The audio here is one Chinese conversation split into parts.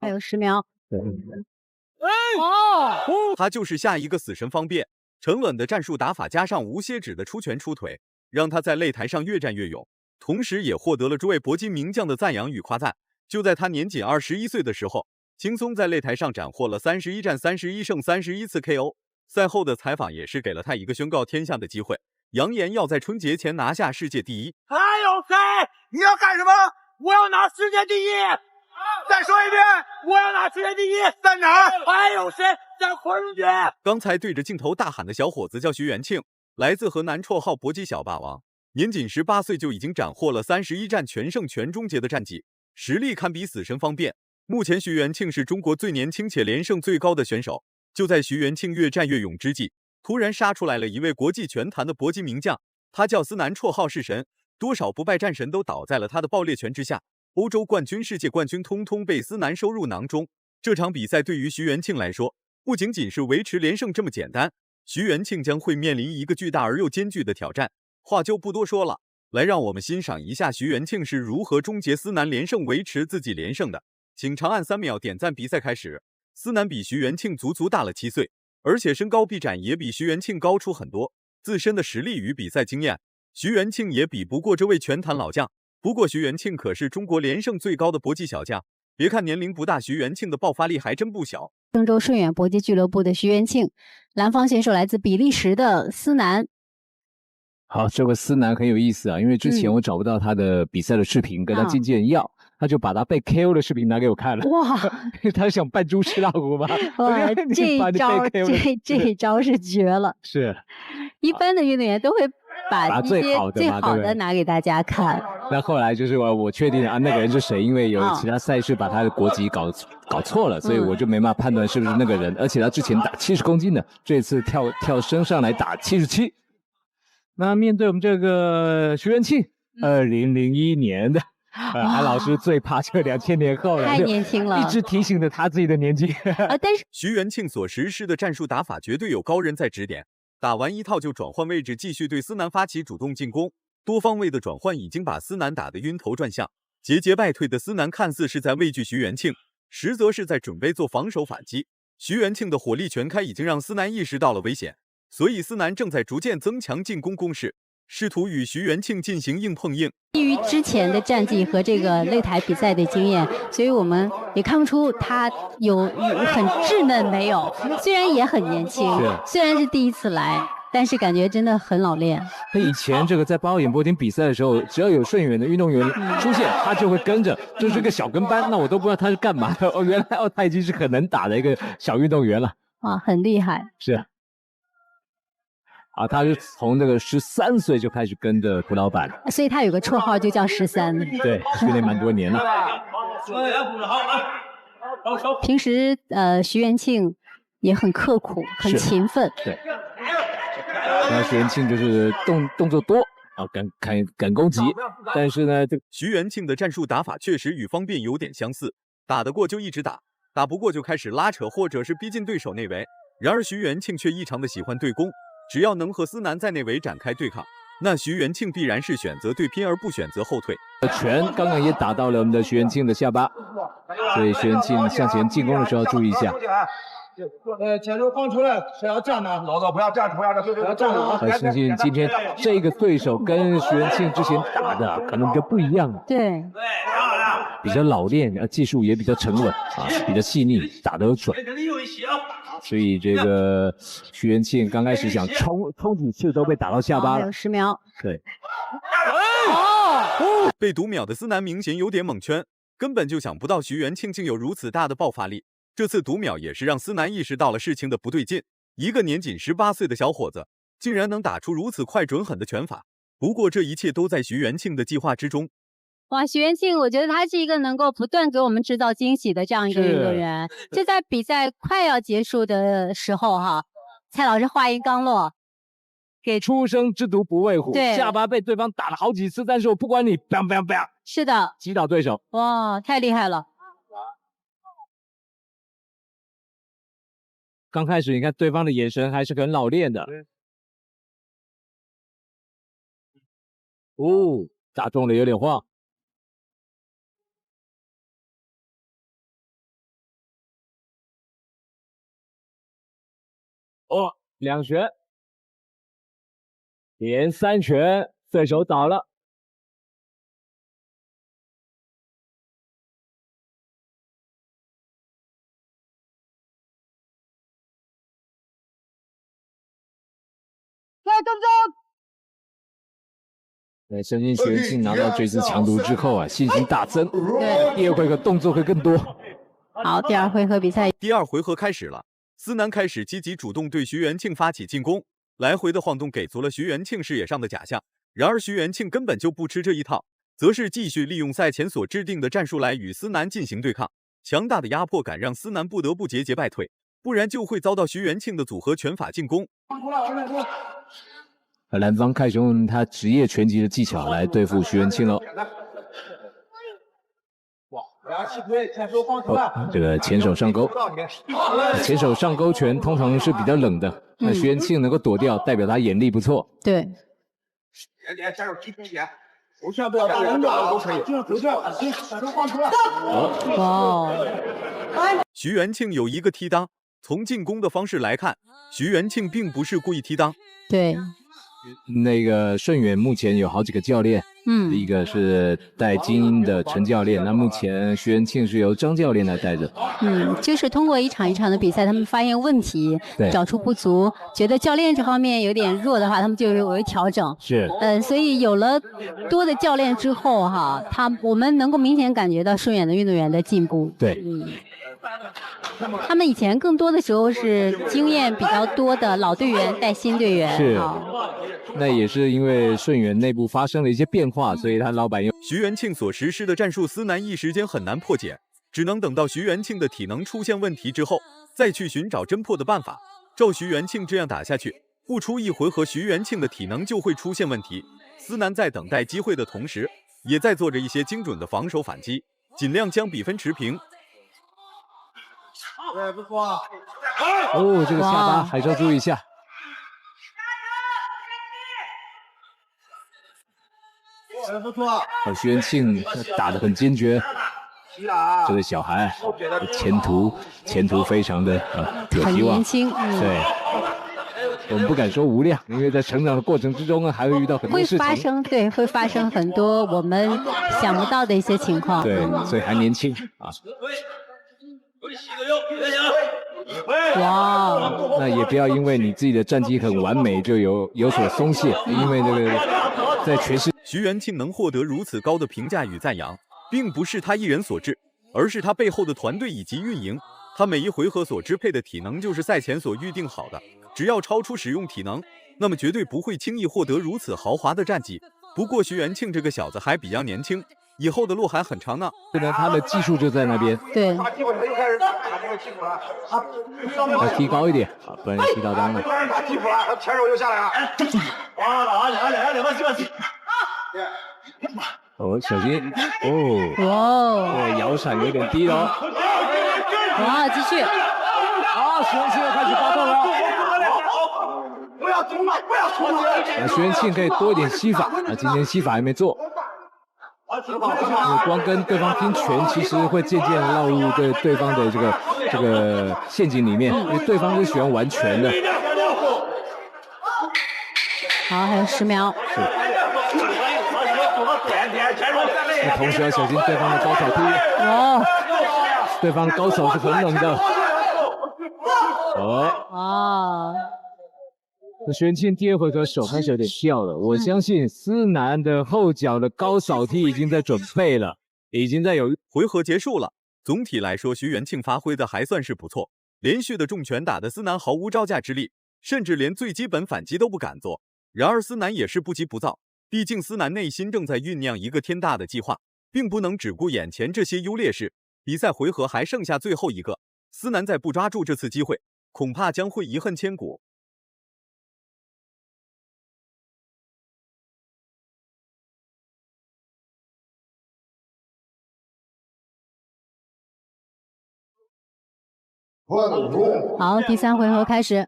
还有10秒。对，他就是下一个死神方便，沉稳的战术打法加上无歇止的出拳出腿，让他在擂台上越战越勇，同时也获得了诸位铂金名将的赞扬与夸赞。就在他年仅21岁的时候，轻松在擂台上斩获了31战31胜31次 KO。赛后的采访也是给了他一个宣告天下的机会，扬言要在春节前拿下世界第一。还有谁？你要干什么？我要拿世界第一！再说一遍，我要拿世界第一！在哪儿？还有谁？在昆明！刚才对着镜头大喊的小伙子叫徐元庆，来自河南，绰号搏击小霸王，年仅18岁就已经斩获了31战全胜全终结的战绩，实力堪比死神方便。目前徐元庆是中国最年轻且连胜最高的选手。就在徐元庆越战越勇之际，突然杀出来了一位国际拳坛的搏击名将，他叫思南，绰号是神，多少不败战神都倒在了他的爆裂拳之下。欧洲冠军、世界冠军通通被思南收入囊中。这场比赛对于徐元庆来说，不仅仅是维持连胜这么简单，徐元庆将会面临一个巨大而又艰巨的挑战。话就不多说了，来让我们欣赏一下徐元庆是如何终结思南连胜，维持自己连胜的。请长按3秒点赞。比赛开始。思南比徐元庆足足大了7岁，而且身高臂展也比徐元庆高出很多。自身的实力与比赛经验，徐元庆也比不过这位拳坛老将。不过徐元庆可是中国连胜最高的搏击小将，别看年龄不大，徐元庆的爆发力还真不小。郑州顺远搏击俱乐部的徐元庆，蓝方选手来自比利时的思南。好，这位思南很有意思啊，因为之前我找不到他的比赛的视频，跟他经纪人要，他就把他被 KO 的视频拿给我看了。哇，他想扮猪吃老虎吗？哇，这一招是绝了。是，一般的运动员都会把一些最好的拿给大家看。那后来就是我确定啊，那个人是谁，因为有其他赛事把他的国籍搞错了，所以我就没办法判断是不是那个人。而且他之前打70公斤的，这次跳升上来打77。那面对我们这个徐元庆，2001年的，韩老师最怕这2000年后了，太年轻了，一直提醒着他自己的年纪。但是徐元庆所实施的战术打法绝对有高人在指点，打完一套就转换位置，继续对思南发起主动进攻，多方位的转换已经把思南打得晕头转向。节节败退的思南看似是在畏惧徐元庆，实则是在准备做防守反击。徐元庆的火力全开已经让思南意识到了危险。所以思南正在逐渐增强进攻攻势，试图与徐元庆进行硬碰硬。基于之前的战绩和这个擂台比赛的经验，所以我们也看不出他有很稚嫩没有，虽然也很年轻，虽然是第一次来，但是感觉真的很老练。他以前这个在八号演播厅比赛的时候，只要有顺远的运动员出现，他就会跟着，这是个小跟班，那我都不知道他是干嘛的。哦，原来他已经是很能打的一个小运动员了。哇，很厉害。是。他是从这个13岁就开始跟着涂老板，所以他有个绰号就叫13。对，训练蛮多年了。平时徐元庆也很刻苦，很勤奋。对。那徐元庆就是动作多，敢攻击，但是呢，徐元庆的战术打法确实与方便有点相似，打得过就一直打，打不过就开始拉扯或者是逼近对手内围。然而徐元庆却异常的喜欢对攻。只要能和思南在内围展开对抗，那徐元庆必然是选择对拼而不选择后退。拳刚刚也打到了我们的徐元庆的下巴，所以徐元庆向前进攻的时候要注意一下。前手放出来，谁要站呢？老早不要站，不要站了。我相信今天这个对手跟徐元庆之前打的可能比较不一样。对，比较老练，技术也比较沉稳比较细腻，打得准。所以这个徐元庆刚开始想冲几次都被打到下巴了。还有10秒。对。被读秒的思南明显有点蒙圈，根本就想不到徐元庆竟有如此大的爆发力。这次读秒也是让思南意识到了事情的不对劲，一个年仅18岁的小伙子，竟然能打出如此快准狠的拳法。不过这一切都在徐元庆的计划之中。哇，徐元庆，我觉得他是一个能够不断给我们制造惊喜的这样一个运动员。就在比赛快要结束的时候蔡老师话音刚落，给初生之犊不畏虎，对，下巴被对方打了好几次，但是我不管你 ，bang bang bang， 是的，击倒对手。哇，太厉害了！刚开始你看对方的眼神还是很老练的。打中了有点晃。哦，2拳，连3拳，对手倒了。来，跟着。对，相信徐元庆拿到这次强毒之后啊，信心大增。对，第2回合动作会更多。好，第2回合比赛，第2回合开始了，思南开始积极主动对徐元庆发起进攻，来回的晃动给足了徐元庆视野上的假象。然而徐元庆根本就不吃这一套，则是继续利用赛前所制定的战术来与思南进行对抗。强大的压迫感让思南不得不节节败退，不然就会遭到徐元庆的组合拳法进攻。蓝方开始用他职业拳击的技巧来对付徐元庆喽。这个前手上勾，前手上勾拳通常是比较冷的，那徐元庆能够躲掉，代表他眼力不错。对。徐元庆有一个踢裆，从进攻的方式来看，徐元庆并不是故意踢裆。对。那个顺远目前有好几个教练，一个是带精英的陈教练，那目前徐元庆是由张教练来带着。就是通过一场一场的比赛，他们发现问题，找出不足，觉得教练这方面有点弱的话，他们就有调整。是。所以有了多的教练之后哈，我们能够明显感觉到顺远的运动员的进步。对。他们以前更多的时候是经验比较多的老队员带新队员。是。那也是因为顺远内部发生了一些变化，所以他老板用徐元庆所实施的战术，思南一时间很难破解，只能等到徐元庆的体能出现问题之后，再去寻找侦破的办法。照徐元庆这样打下去，不出1回合，徐元庆的体能就会出现问题。思南在等待机会的同时，也在做着一些精准的防守反击，尽量将比分持平。不错。这个下巴还是要注意一下。不错。徐元庆打得很坚决，这个小孩前途非常的有希望。很年轻。对。我们不敢说无量，因为在成长的过程之中还会遇到很多事情，会发生很多我们想不到的一些情况。对，所以还年轻啊。哇！那也不要因为你自己的战绩很完美就有所松懈，因为这个在全世界，徐元庆能获得如此高的评价与赞扬，并不是他一人所致，而是他背后的团队以及运营。他每一回合所支配的体能就是赛前所预定好的，只要超出使用体能，那么绝对不会轻易获得如此豪华的战绩。不过徐元庆这个小子还比较年轻，以后的路还很长呢。他的技术就在那边。对。要提高一点，不然踢到裆了。前手就下来了。小心。哇！摇闪有点低了。哇，继续。徐元庆开始发动了。不要冲了，不要冲了。徐元庆可以多一点吸法，今天吸法还没做。光跟对方拼拳，其实会渐渐落入对方的这个陷阱里面，因为对方是喜欢玩拳的。好，还有10秒。是。那同时要小心对方的高手踢。对方高手是很冷的。那徐元庆第2回合手开始有点掉了，我相信思南的后脚的高扫踢已经在准备了，已经在有。回合结束了，总体来说徐元庆发挥的还算是不错，连续的重拳打得思南毫无招架之力，甚至连最基本反击都不敢做。然而思南也是不急不躁，毕竟思南内心正在酝酿一个天大的计划，并不能只顾眼前这些优劣势。比赛回合还剩下最后一个，思南再不抓住这次机会，恐怕将会遗恨千古。好，第3回合开始。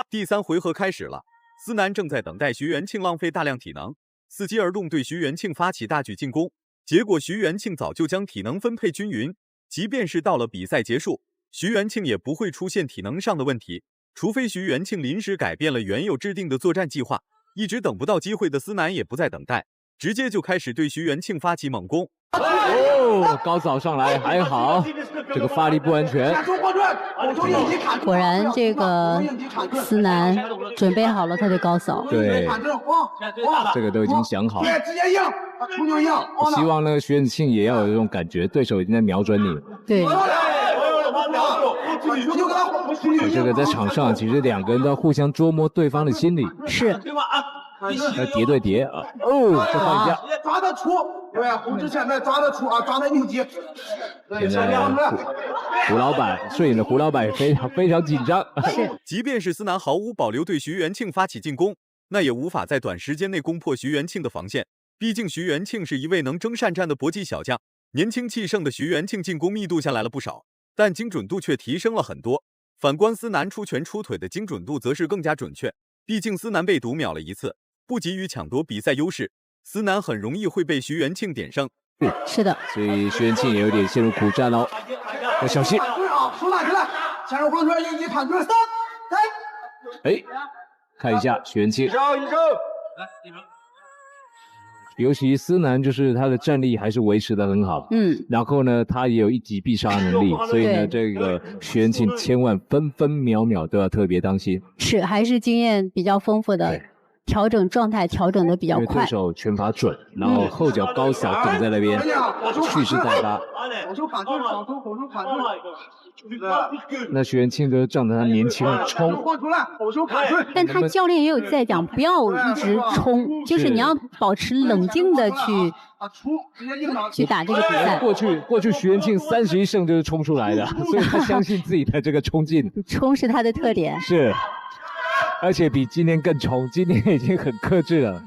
第3回合开始了，思南正在等待徐元庆浪费大量体能，伺机而动对徐元庆发起大举进攻。结果徐元庆早就将体能分配均匀，即便是到了比赛结束，徐元庆也不会出现体能上的问题。除非徐元庆临时改变了原有制定的作战计划，一直等不到机会的思南也不再等待，直接就开始对徐元庆发起猛攻。哦，高扫上来还好，这个发力不完全。果然，这个思南准备好了他的高扫。对，这个都已经想好了。直接硬，出就硬。我希望那个徐元庆也要有这种感觉，对手已经在瞄准你了。对。这个在场上，其实两个人都要互相捉摸对方的心理。是。叠对叠啊！哦，再放一下。抓得出，对，胡志现在抓得出啊，抓得应急。现在胡老板顺眼的胡老板也非常紧张。是。即便是思南毫无保留对徐元庆发起进攻，那也无法在短时间内攻破徐元庆的防线。毕竟徐元庆是一位能征善战的搏击小将，年轻气盛的徐元庆进攻密度下来了不少，但精准度却提升了很多。反观思南出拳出腿的精准度则是更加准确，毕竟思南被读秒了一次。不急于抢夺比赛优势，思南很容易会被徐元庆点胜。是的，所以徐元庆也有点陷入苦战哦，要小心。对啊，手拿起来，前手黄圈应急砍腿，3、哎，看一下徐元庆。尤其思南就是他的战力还是维持得很好，然后呢，他也有一击必杀能力，所以呢，这个徐元庆千万分分秒秒都要特别当心。是，还是经验比较丰富的。调整状态调整的比较快，对手拳法准，然后后脚高扫等在那边，蓄势待发。那徐元庆就仗着他年轻冲，但他教练也有在讲，不要一直冲，就是你要保持冷静的去打这个比赛。过去徐元庆31胜就是冲出来的，所以他相信自己的这个冲劲。冲是他的特点。是。而且比今天更冲，今天已经很克制了。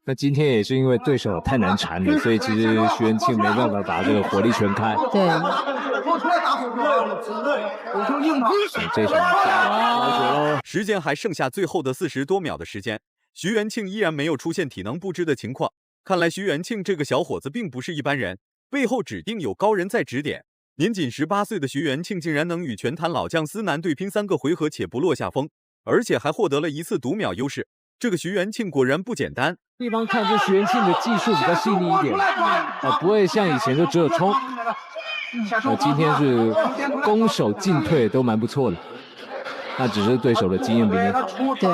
那今天也是因为对手太难缠了，所以其实徐元庆没办法把这个火力全开。对。这场时间还剩下最后的40多秒的时间，徐元庆依然没有出现体能不支的情况。看来徐元庆这个小伙子并不是一般人，背后指定有高人在指点。年仅18岁的徐元庆竟然能与拳坛老将思南对拼3个回合且不落下风，而且还获得了1次读秒优势。这个徐元庆果然不简单。地方看这徐元庆的技术比较细腻一点，不会像以前就只有冲。今天是攻守进退都蛮不错的，那只是对手的经验比你好。对。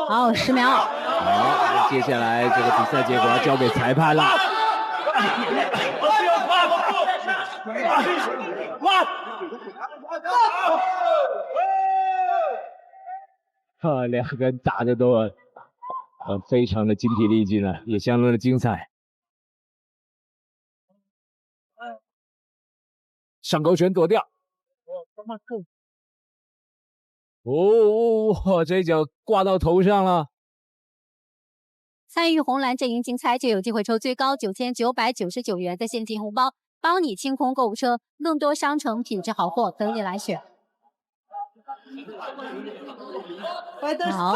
好，10秒。好，接下来这个比赛结果要交给裁判了。两个人打的都非常的精疲力尽了，也相当的精彩。上勾拳躲掉。哦，这一脚挂到头上了。参与红蓝阵营竞猜就有机会抽最高9999元的现金红包，帮你清空购物车，更多商城品质好货等你来选。好，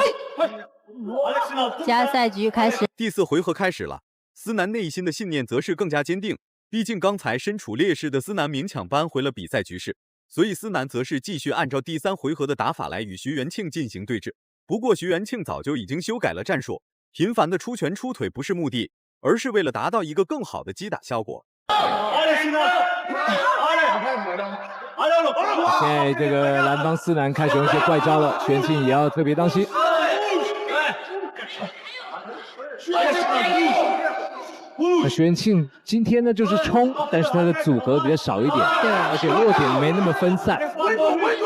加赛局开始。第4回合开始了，思南内心的信念则是更加坚定。毕竟刚才身处劣势的思南勉强扳回了比赛局势，所以思南则是继续按照第3回合的打法来与徐元庆进行对峙。不过徐元庆早就已经修改了战术，频繁的出拳出腿不是目的，而是为了达到一个更好的击打效果。现在这个蓝方思南开始用一些怪招了，徐元庆也要特别当心。那徐元庆今天呢就是冲，但是他的组合比较少一点，对，而且弱点没那么分散，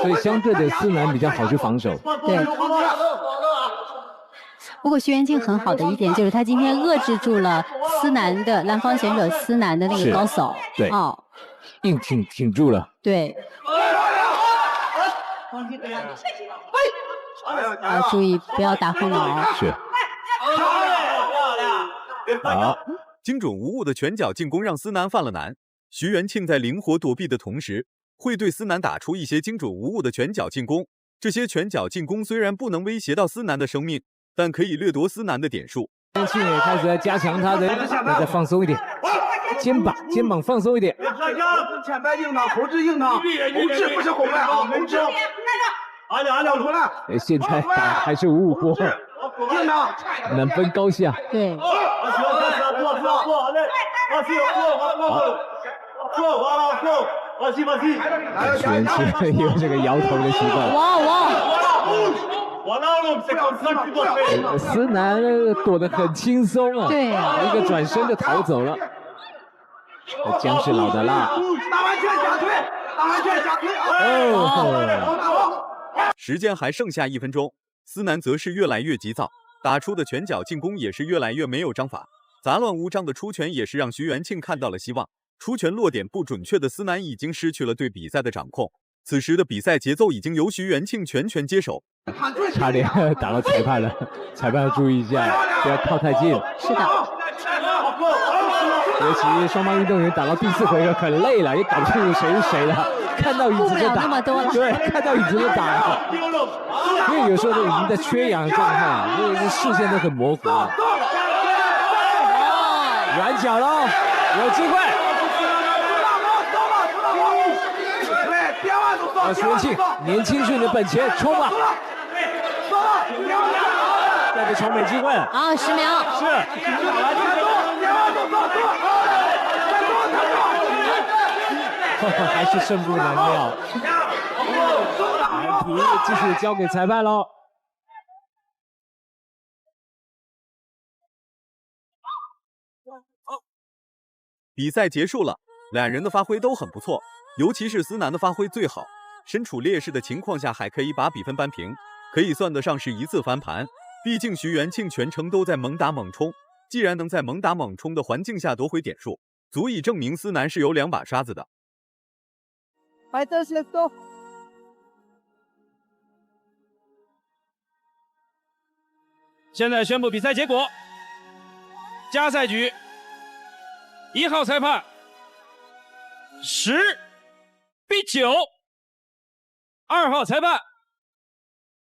所以相对的思南比较好去防守。对。不过徐元庆很好的一点就是他今天遏制住了思南的蓝方选手思南的那个高扫，对，哦，硬挺住了。对。注意不要打后脑。是。好。精准无误的拳脚进攻让思南犯了难。徐元庆在灵活躲避的同时，会对思南打出一些精准无误的拳脚进攻。这些拳脚进攻虽然不能威胁到思南的生命，但可以掠夺思南的点数。徐元庆也开始在加强他的，再放松一点。肩膀放松一点。前排硬挡，后置硬挡，后置不是后排啊，后置。按出来。现在打还是5-5波，硬挡，难分高下。对。许元庆也有这个摇头的习惯。哇！思南躲得很轻松啊，对啊，一个转身就逃走了。姜是老的辣。打完拳下腿，打完拳下腿。时间还剩下1分钟，思南则是越来越急躁，打出的拳脚进攻也是越来越没有章法，杂乱无章的出拳也是让徐元庆看到了希望。出拳落点不准确的思南已经失去了对比赛的掌控，此时的比赛节奏已经由徐元庆全权接手。差点打到裁判了，裁判要注意一下，不要靠太近。是的。尤其双方运动员打到第4回合很累了，也搞不清楚谁是谁了，看到椅子就打。对，看到椅子就打。因为有时候都已经在缺氧状态，因为视线都很模糊。软脚了，有机会。徐元庆，年轻是你的本钱，冲吧！再给冲没机会了。啊，10秒。是。还是胜负难料。题继续交给裁判喽。比赛结束了，两人的发挥都很不错，尤其是思南的发挥最好。身处劣势的情况下还可以把比分扳平，可以算得上是一次翻盘。毕竟徐元庆全程都在猛打猛冲，既然能在猛打猛冲的环境下夺回点数，足以证明思南是有2把刷子的。现在宣布比赛结果：加赛局1号裁判10-9，2号裁判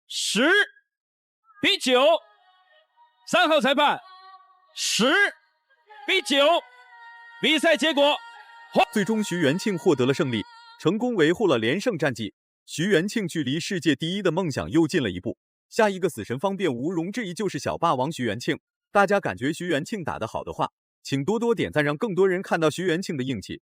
10-9，3号裁判10-9。比赛结果，最终徐元庆获得了胜利，成功维护了连胜战绩。徐元庆距离世界第1的梦想又近了一步。下一个死神方辩无容置疑就是小霸王徐元庆。大家感觉徐元庆打得好的话，请多多点赞，让更多人看到徐元庆的硬气。